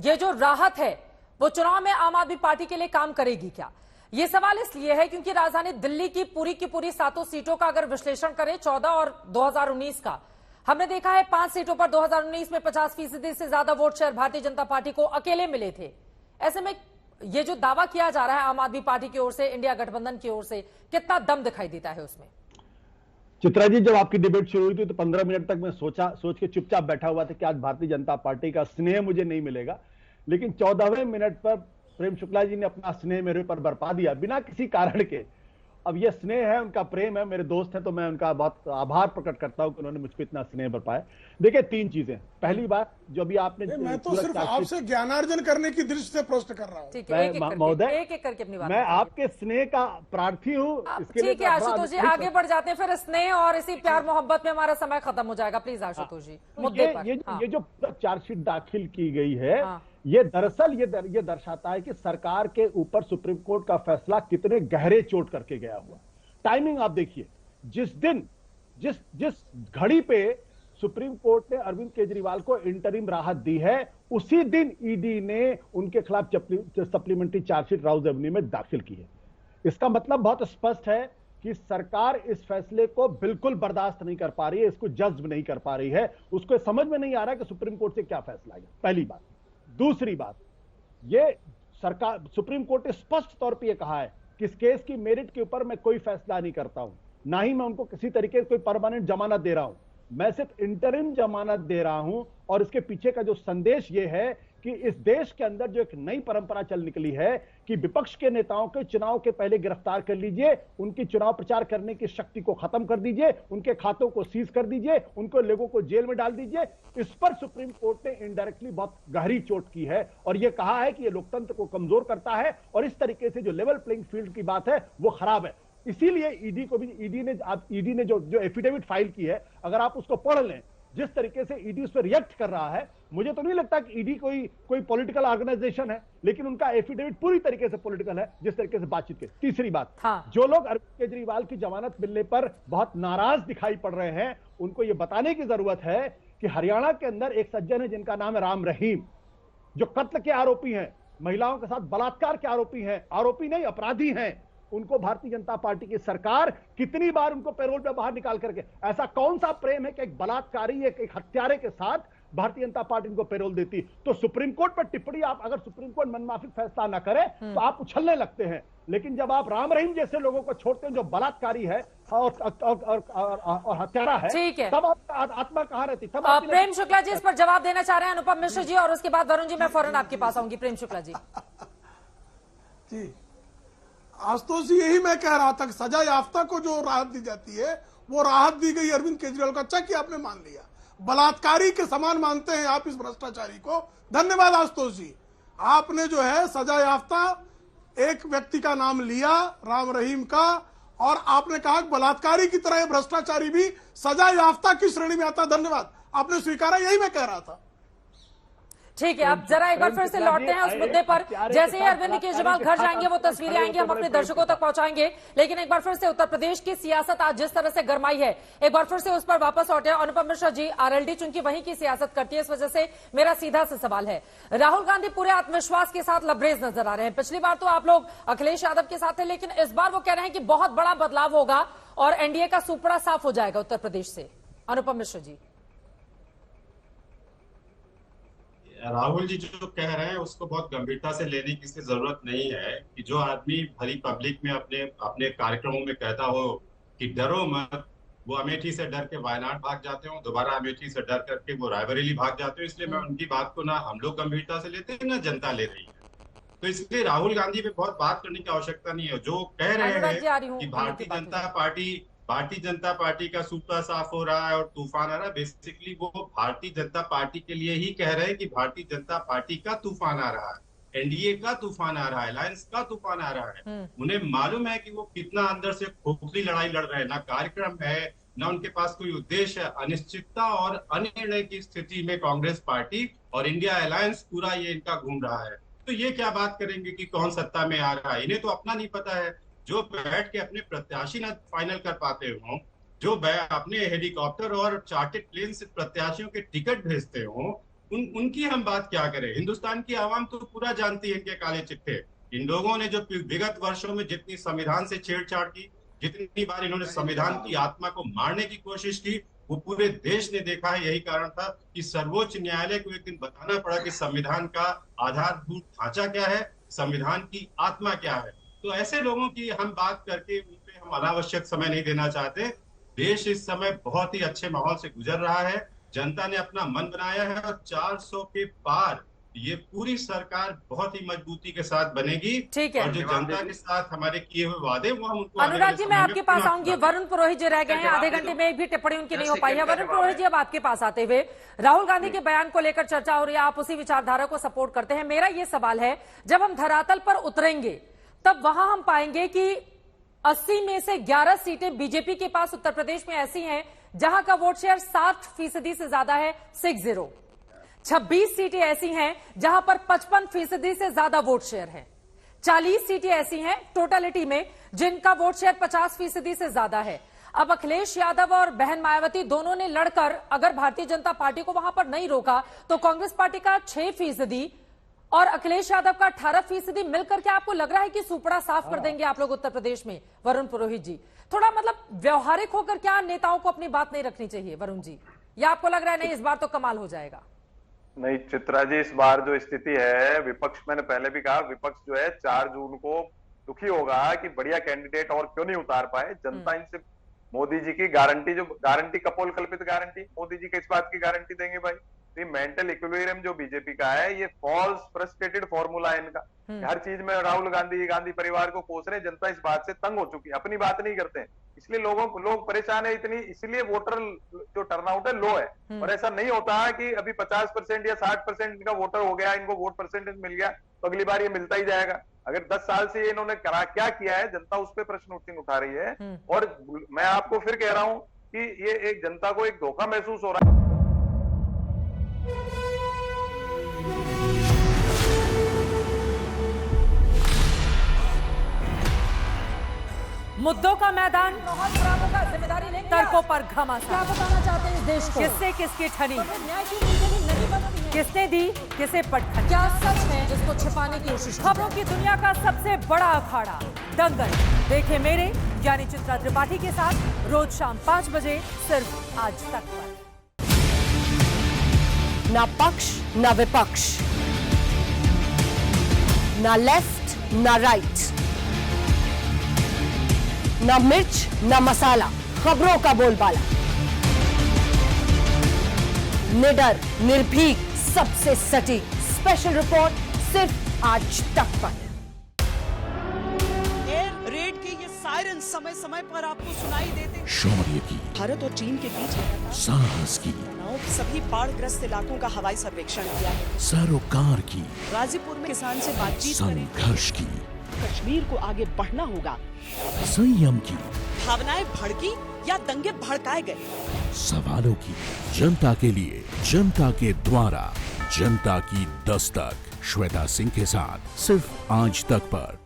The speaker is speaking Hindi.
ये जो राहत है वो चुनाव में आम आदमी पार्टी के लिए काम करेगी क्या? ये सवाल इसलिए है क्योंकि राजधानी दिल्ली की पूरी सातों सीटों का अगर विश्लेषण करें 14 और 2019 का, हमने देखा है 5 सीटों पर 2019 में 50% से ज्यादा vote share Bharatiya Janata party को अकेले मिले थे। ऐसे में ये जो दावा किया जा रहा है आम आदमी पार्टी की ओर से, इंडिया गठबंधन की ओर से, कितना दम दिखाई देता है उसमें? चित्रा जी, जब आपकी डिबेट शुरू हुई थी तो 15 मिनट तक मैं सोच के चुपचाप बैठा हुआ था कि आज भारतीय जनता पार्टी का स्नेह मुझे नहीं मिलेगा, लेकिन 14वें मिनट पर प्रेम शुक्ला जी ने अपना स्नेह मेरे पर बरपा दिया बिना किसी कारण के। अब यह स्नेह है, उनका प्रेम है, मेरे दोस्त हैं, तो मैं उनका बहुत आभार प्रकट करता हूं कि उन्होंने मुझ पर इतना स्नेह बरपाया। देखिए, 3 चीजें। पहली बात, जो अभी आपने, मैं तो सिर्फ आपसे ज्ञानार्जन करने की दृष्टि से प्रश्न कर रहा हूं। महोदय, एक करके अपनी बात, मैं आपके स्नेह का प्रार्थी हूँ। ठीक है आशुतोष जी, आगे बढ़ जाते हैं, फिर स्नेह और इसी प्यार मोहब्बत में हमारा समय खत्म हो जाएगा। प्लीज आशुतोष जी, मुद्दे पर। ये जो चार्जशीट दाखिल की गई है, ये दरअसल ये दर्शाता है कि सरकार के ऊपर सुप्रीम कोर्ट का फैसला कितने गहरे चोट करके गया हुआ। टाइमिंग आप देखिए, जिस घड़ी पे सुप्रीम कोर्ट ने अरविंद केजरीवाल को इंटरिम राहत दी है, उसी दिन ईडी ने उनके खिलाफ सप्लीमेंट्री चार्जशीट राउज एवेन्यू में दाखिल की है। इसका मतलब बहुत स्पष्ट है कि सरकार इस फैसले को बिल्कुल बर्दाश्त नहीं कर पा रही है, इसको जज्ब नहीं कर पा रही है, उसको समझ में नहीं आ रहा कि सुप्रीम कोर्ट से क्या फैसला आएगा। पहली बात। दूसरी बात, ये सरकार, सुप्रीम कोर्ट ने स्पष्ट तौर पर यह कहा है कि इस केस की मेरिट के ऊपर मैं कोई फैसला नहीं करता हूं, ना ही मैं उनको किसी तरीके से कोई परमानेंट जमानत दे रहा हूं, मैं सिर्फ इंटरिम जमानत दे रहा हूं। और इसके पीछे का जो संदेश यह है कि इस देश के अंदर जो एक नई परंपरा चल निकली है कि विपक्ष के नेताओं के चुनाव के पहले गिरफ्तार कर लीजिए, उनकी चुनाव प्रचार करने की शक्ति को खत्म कर दीजिए, उनके खातों को सीज कर दीजिए, उनको लोगों को जेल में डाल दीजिए। इस पर सुप्रीम कोर्ट ने इनडायरेक्टली बहुत गहरी चोट की है और यह कहा है कि यह लोकतंत्र को कमजोर करता है और इस तरीके से जो लेवल प्लेइंग फील्ड की बात है वो खराब है। इसीलिए ईडी ने जो एफिडेविट फाइल की है, अगर आप उसको पढ़ लें, जिस तरीके से ईडी उस पर रिएक्ट कर रहा है, मुझे तो नहीं लगता कि ईडी कोई पॉलिटिकल ऑर्गेनाइजेशन है, लेकिन उनका एफिडेविट पूरी तरीके से पॉलिटिकल है, जिस तरीके से बातचीत की। तीसरी बात, जो लोग अरविंद केजरीवाल की जमानत मिलने पर बहुत नाराज दिखाई पड़ रहे हैं, उनको यह बताने की जरूरत है कि हरियाणा के अंदर एक सज्जन है जिनका नाम है राम रहीम, जो कत्ल के आरोपी हैं, महिलाओं के साथ बलात्कार के आरोपी हैं, आरोपी नहीं अपराधी हैं। उनको भारतीय जनता पार्टी की सरकार कितनी बार उनको पैरोल पे बाहर निकाल करके, ऐसा कौन सा प्रेम है कि एक बलात्कारी, एक हत्यारे के साथ भारतीय जनता पार्टी उनको पैरोल देती? तो सुप्रीम कोर्ट पर टिप्पणी, आप अगर सुप्रीम कोर्ट मनमाफिक फैसला ना करे तो आप उछलने लगते हैं, लेकिन जब आप राम रहीम जैसे लोगों को छोड़ते हैं जो बलात्कारी है और हत्यारा है, तब आपका आत्मा कहां रहती? तब प्रेम शुक्ला जी इस पर जवाब देना चाह रहे हैं, अनुपम मिश्र जी, और उसके बाद वरुण जी मैं फौरन आपके पास आऊंगी। प्रेम शुक्ला जी। आशुतोष जी, यही मैं कह रहा था कि सजा याफ्ता को जो राहत दी जाती है वो राहत दी गई अरविंद केजरीवाल को। अच्छा कि आपने मान लिया, बलात्कारी के समान मानते हैं आप इस भ्रष्टाचारी को। धन्यवाद आशुतोष जी, आपने जो है सजा याफ्ता एक व्यक्ति का नाम लिया, राम रहीम का, और आपने कहा बलात्कारी की तरह भ्रष्टाचारी भी सजा याफ्ता की श्रेणी में आता। धन्यवाद, आपने स्वीकारा, यही मैं कह रहा था। ठीक है, अब जरा एक बार फिर से लौटते हैं उस मुद्दे पर। जैसे ही अरविंद केजरीवाल घर जाएंगे वो तस्वीरें आएंगी, हम अपने दर्शकों तक पहुंचाएंगे, लेकिन एक बार फिर से उत्तर प्रदेश की सियासत आज जिस तरह से गरमाई है, एक बार फिर से उस पर वापस लौटे। अनुपम मिश्रा जी, आरएलडी चूंकि वहीं की सियासत करती है, इस वजह से मेरा सीधा सा सवाल है, राहुल गांधी पूरे आत्मविश्वास के साथ लबरेज नजर आ रहे हैं। पिछली बार तो आप लोग अखिलेश यादव के साथ थे, लेकिन इस बार वो कह रहे हैं कि बहुत बड़ा बदलाव होगा और एनडीए का सुपड़ा साफ हो जाएगा उत्तर प्रदेश से। अनुपम मिश्रा जी। राहुल जी जो कह रहे हैं उसको बहुत गंभीरता से लेने की जरूरत नहीं है कि जो आदमी भरी पब्लिक में अपने कार्यक्रमों में कहता हो कि डरो मत, वो अमेठी से डर के वायनाड भाग जाते हो, दोबारा अमेठी से डर करके वो रायबरेली भाग जाते हो। इसलिए मैं उनकी बात को ना हम लोग गंभीरता से लेते हैं ना जनता ले रही है। तो इसलिए राहुल गांधी पे बहुत बात करने की आवश्यकता नहीं है। जो कह रहे हैं कि भारतीय जनता पार्टी का सूपड़ा साफ हो रहा है और तूफान आ रहा है, बेसिकली वो भारतीय जनता पार्टी के लिए ही कह रहे हैं कि भारतीय जनता पार्टी का तूफान आ रहा है, एनडीए का तूफान आ रहा है, अलायंस का तूफान आ रहा है। उन्हें मालूम है कि वो कितना अंदर से खोखली लड़ाई लड़ रहे हैं, ना कार्यक्रम है, ना उनके पास कोई उद्देश्य है। अनिश्चितता और अनिर्णय की स्थिति में कांग्रेस पार्टी और इंडिया अलायंस पूरा ये इनका घूम रहा है। तो ये क्या बात करेंगे कि कौन सत्ता में आ रहा है, इन्हें तो अपना नहीं पता है। जो बैठ के अपने प्रत्याशी न फाइनल कर पाते हो, जो अपने हेलीकॉप्टर और चार्टर्ड प्लेन से प्रत्याशियों के टिकट भेजते हो, उनकी हम बात क्या करें। हिंदुस्तान की आवाम तो पूरा जानती है इनके काले चिट्ठे। इन लोगों ने जो विगत वर्षों में जितनी संविधान से छेड़छाड़ की, जितनी बार इन्होंने संविधान की आत्मा को मारने की कोशिश की, वो पूरे देश ने देखा है। यही कारण था कि सर्वोच्च न्यायालय को एक दिन बताना पड़ा कि संविधान का आधारभूत ढांचा क्या है, संविधान की आत्मा क्या है। तो ऐसे लोगों की हम बात करके उन पे हम अनावश्यक समय नहीं देना चाहते। देश इस समय बहुत ही अच्छे माहौल से गुजर रहा है। जनता ने अपना मन बनाया है और 400 के पार ये पूरी सरकार बहुत ही मजबूती के साथ बनेगी। ठीक है। और जो जनता के साथ हमारे किए हुए वादे वो हम उनको अनुराग जी, मैं आपके पास आऊंगी। वरुण पुरोहित जी रह गए हैं, आधे घंटे में एक भी टिप्पणी उनकी नहीं हो पाई है। वरुण पुरोहित जी, अब आपके पास आते हुए, राहुल गांधी के बयान को लेकर चर्चा हो रही है, आप उसी विचारधारा को सपोर्ट करते हैं। मेरा ये सवाल है, जब हम धरातल पर उतरेंगे तब वहां हम पाएंगे कि 80 में से 11 सीटें बीजेपी के पास उत्तर प्रदेश में ऐसी हैं जहां का वोट शेयर 60% से ज्यादा है, 60। 26 सीटें ऐसी हैं जहां पर 55% से ज्यादा वोट शेयर है। 40 सीटें ऐसी हैं टोटलिटी में जिनका वोट शेयर 50% से ज्यादा है। अब अखिलेश यादव और बहन मायावती दोनों ने लड़कर अगर भारतीय जनता पार्टी को वहां पर नहीं रोका तो कांग्रेस पार्टी का 6% और अखिलेश यादव का 18% मिलकर के आपको लग रहा है कि सुपड़ा साफ कर देंगे आप लोग उत्तर प्रदेश में? वरुण पुरोहित जी, थोड़ा मतलब व्यवहारिक होकर क्या नेताओं को अपनी बात नहीं रखनी चाहिए वरुण जी, या आपको लग रहा है नहीं इस बार तो कमाल हो जाएगा? नहीं चित्रा जी, इस बार जो स्थिति है, विपक्ष, मैंने पहले भी कहा, विपक्ष जो है 4 जून को दुखी होगा कि बढ़िया कैंडिडेट और क्यों नहीं उतार पाए। जनता इनसे मोदी जी की गारंटी कपोल कल्पित गारंटी, मोदी जी के इस बात की गारंटी देंगे भाई। ये मेंटल इक्विलिब्रियम जो बीजेपी का है, ये फॉल्स फ्रस्ट्रेटेड फॉर्मूला है इनका। हर चीज में राहुल गांधी परिवार को कोस रहे। जनता इस बात से तंग हो चुकी है, अपनी बात नहीं करते हैं, इसलिए लोग परेशान है इतनी, इसलिए वोटर जो टर्नआउट है लो है। और ऐसा नहीं होता है कि अभी 50% या 60% इनका वोटर हो गया, इनको वोट परसेंटेज मिल गया तो अगली बार ये मिलता ही जाएगा। अगर 10 साल से इन्होंने क्या किया है, जनता उस पर प्रश्न उठा रही है। और मैं आपको फिर कह रहा हूं कि ये एक जनता को एक धोखा महसूस हो रहा है। मुद्दों का मैदान, जिम्मेदारी लेंगे, तर्कों पर घमासान। क्या बताना चाहते हैं इस देश को? किससे किसकी ठनी, न्याय की नीति नहीं बनती है, किसने दी किसे पटखनी, क्या सच है जिसको छिपाने की कोशिश। खबरों की दुनिया का सबसे बड़ा अखाड़ा दंगल देखे मेरे यानी चित्रा त्रिपाठी के साथ रोज शाम 5 बजे सिर्फ आज तक पर। ना पक्ष ना विपक्ष, ना लेफ्ट ना राइट, ना मिर्च ना मसाला, खबरों का बोलबाला, निडर निर्भीक सबसे सटीक स्पेशल रिपोर्ट सिर्फ आज तक पर। एयर रेड के ये सायरन समय समय पर आपको सुनाई देते। शौर्य की, भारत और चीन के बीच साहस की, सभी बाढ़ग्रस्त इलाकों का हवाई सर्वेक्षण किया है। सरोकार की, गाजीपुर में किसान से बातचीत करें। संघर्ष की, कश्मीर को आगे बढ़ना होगा। संयम की, भावनाएं भड़की या दंगे भड़काए गए, सवालों की, जनता के लिए, जनता के द्वारा, जनता की दस्तक। श्वेता सिंह के साथ सिर्फ आज तक पर।